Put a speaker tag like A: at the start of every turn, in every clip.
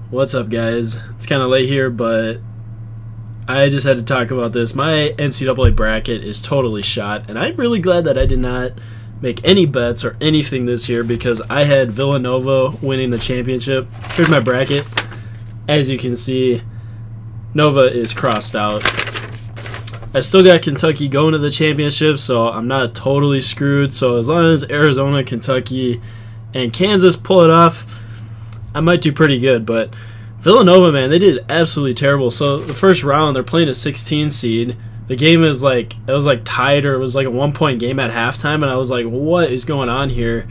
A: What's up, guys? It's kind of late here, but I just had to talk about this. My NCAA bracket is totally shot, and I'm really glad that I did not make any bets or anything this year because I had Villanova winning the championship. Here's my bracket. As you can see, Nova is crossed out. I still got Kentucky going to the championship, so I'm not totally screwed. So as long as Arizona, Kentucky, and Kansas pull it off, I might do pretty good. But Villanova, man, they did absolutely terrible. So the first round, they're playing a 16 seed. The game is it was tied, or it was like a 1-point game at halftime, and I was like, what is going on here?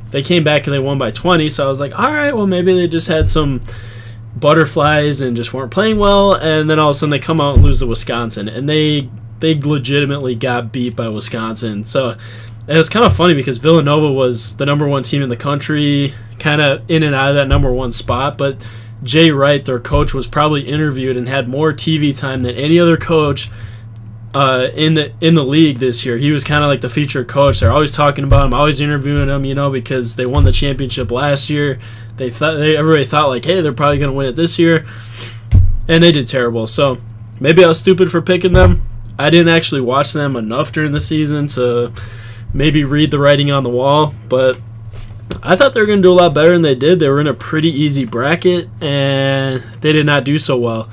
A: They came back and they won by 20, so I was like, all right, well, maybe they just had some butterflies and just weren't playing well. And then all of a sudden they come out and lose to Wisconsin, and they legitimately got beat by Wisconsin. So it was kind of funny because Villanova was the number one team in the country, kind of in and out of that number one spot, but Jay Wright, their coach, was probably interviewed and had more TV time than any other coach in the league this year. He was kind of like the featured coach. They're always talking about him, always interviewing him, because they won the championship last year. Everybody thought like, hey, they're probably going to win it this year, and they did terrible. So maybe I was stupid for picking them. I didn't actually watch them enough during the season to maybe read the writing on the wall, but I thought they were going to do a lot better than they did. They were in a pretty easy bracket, and they did not do so well.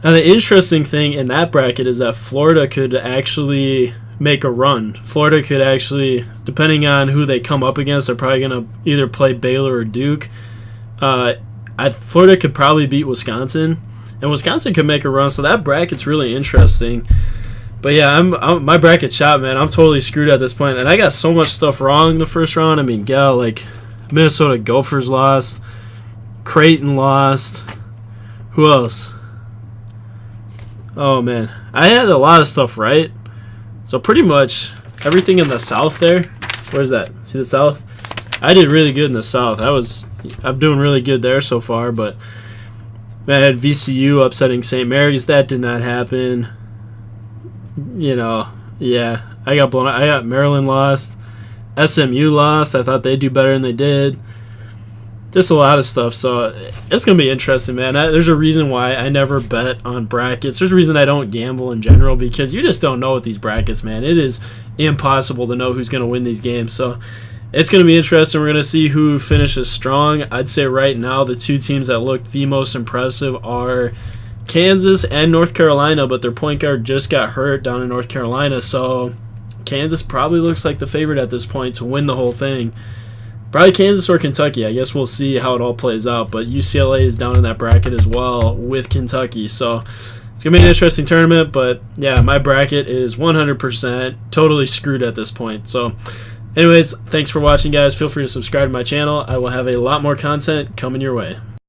A: Now, the interesting thing in that bracket is that Florida could actually make a run. Florida could actually, depending on who they come up against, they're probably going to either play Baylor or Duke. Florida could probably beat Wisconsin, and Wisconsin could make a run, so that bracket's really interesting. But yeah, my bracket's shot, man. I'm totally screwed at this point, and I got so much stuff wrong the first round. I mean, like Minnesota Gophers lost, Creighton lost. Who else? Oh man, I had a lot of stuff right. So pretty much everything in the South there. Where's that? See the South? I did really good in the South. I'm doing really good there so far. But man, I had VCU upsetting St. Mary's. That did not happen. Yeah, I got blown out. I got Maryland lost. SMU lost. I thought they'd do better than they did. Just a lot of stuff. So it's going to be interesting, man. There's a reason why I never bet on brackets. There's a reason I don't gamble in general, because you just don't know with these brackets, man. It is impossible to know who's going to win these games. So it's going to be interesting. We're going to see who finishes strong. I'd say right now the two teams that look the most impressive are Kansas and North Carolina, but their point guard just got hurt down in North Carolina, so Kansas probably looks like the favorite at this point to win the whole thing. Probably Kansas or Kentucky. I guess we'll see how it all plays out, but UCLA is down in that bracket as well with Kentucky, so it's going to be an interesting tournament. But yeah, my bracket is 100% totally screwed at this point. So anyways, thanks for watching, guys. Feel free to subscribe to my channel. I will have a lot more content coming your way.